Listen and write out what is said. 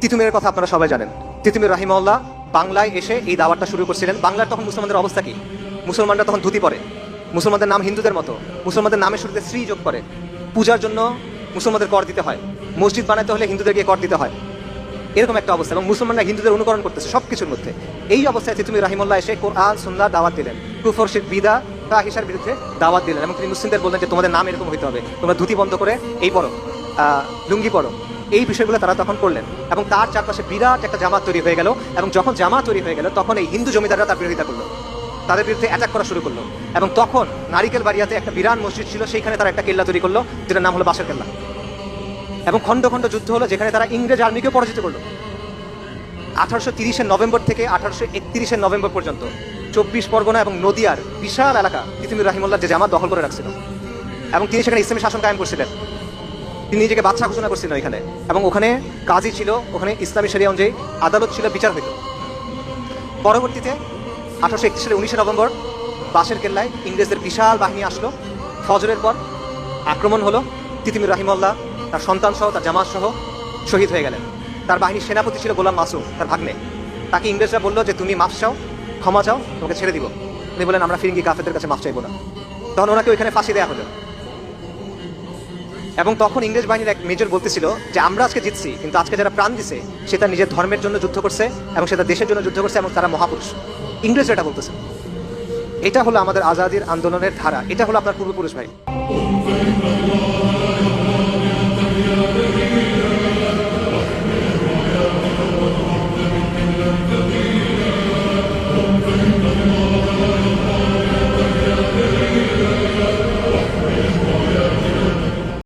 তিতুমিরের কথা আপনারা সবাই জানেন। তিতুমির রাহিমাহুল্লাহ বাংলায় এসে এই দাওয়াতটা শুরু করছিলেন। বাংলার তখন মুসলমানদের অবস্থা কি? মুসলমানরা তখন ধুতি পরে, মুসলমানদের নাম হিন্দুদের মতো, মুসলমানদের নামের শুরুতে শ্রী যোগ করে, পূজার জন্য মুসলমানদের কর দিতে হয়, মসজিদ বানাতে হলে হিন্দুদেরকে কর দিতে হয়, এরকম একটা অবস্থা, এবং মুসলমানরা হিন্দুদের অনুকরণ করতেছে সব কিছুর মধ্যে। এই অবস্থায় তিতুমির রাহিমাহুল্লাহ এসে কোরআন সুন্নাহ দাওয়াত দিলেন, কুফর শিরক বিদআত ফাহিশার বিরুদ্ধে দাওয়াত দিলেন, এবং তিনি মুসলিমদের বললেন যে তোমাদের নাম এরকম হইতে হবে, তোমরা ধুতি বন্ধ করে এই পড়ো, লুঙ্গি পড়ো। এই বিষয়গুলো তারা তখন করলেন, এবং তার চারপাশে বিরাট একটা জামাত তৈরি হয়ে গেল। এবং যখন জামাত তৈরি হয়ে গেল তখন এই হিন্দু জমিদাররা তার বিরোধিতা করলো, তাদের বিরুদ্ধে অ্যাটাক করা শুরু করলো। এবং তখন নারিকেল বাড়িয়াতে একটা বিরাট মসজিদ ছিল, সেইখানে তারা একটা কেল্লা তৈরি করলো, যেটার নাম হলো বাসের কেল্লা। এবং খণ্ড খণ্ড যুদ্ধ হলো, যেখানে তারা ইংরেজ আর্মিকেও পরাজিত করলো। 1830 নভেম্বর থেকে 1831 নভেম্বর পর্যন্ত 24 পরগনা এবং নদিয়ার বিশাল এলাকা তিতুমির রাহিমাহুল্লাহ যে জামাত দখল করে রাখছিল, এবং তিনি সেখানে ইসলামী শাসন কায়েম করছিলেন। তিনি নিজেকে বাদশা ঘোষণা করছিলেন ওইখানে, এবং ওখানে কাজী ছিল, ওখানে ইসলামী শরিয়া অনুযায়ী আদালত ছিল, বিচার হইত। পরবর্তীতে 1831 সালে 19 নভেম্বর বাসের কেল্লায় ইংরেজদের বিশাল বাহিনী আসলো। ফজরের পর আক্রমণ হলো। তিতুমির রাহিমাহুল্লাহ তার সন্তান সহ, তার জামাত সহ শহীদ হয়ে গেলেন। তার বাহিনীর সেনাপতি ছিল গোলাম মাসুম, তার ভাগ্নে। তাকে ইংরেজরা বললো যে তুমি মাফ চাও, ক্ষমা চাও, তোমাকে ছেড়ে দিব। উনি বলেন আমরা ফিরিঙ্গি কাফেরদের কাছে মাফ চাইবো না। তখন ওনাকে ওইখানে ফাঁসি দেওয়া হলো। এবং তখন ইংরেজ বাহিনীর এক মেজর বলতেছিল যে আমরা আজকে জিতছি, কিন্তু আজকে যারা প্রাণ দিছে সে তার নিজের ধর্মের জন্য যুদ্ধ করছে, এবং সে তার দেশের জন্য যুদ্ধ করছে, এবং তারা মহাপুরুষ। ইংরেজরা এটা বলতেছে। এটা হলো আমাদের আজাদির আন্দোলনের ধারা, এটা হলো আপনার পূর্বপুরুষ ভাই।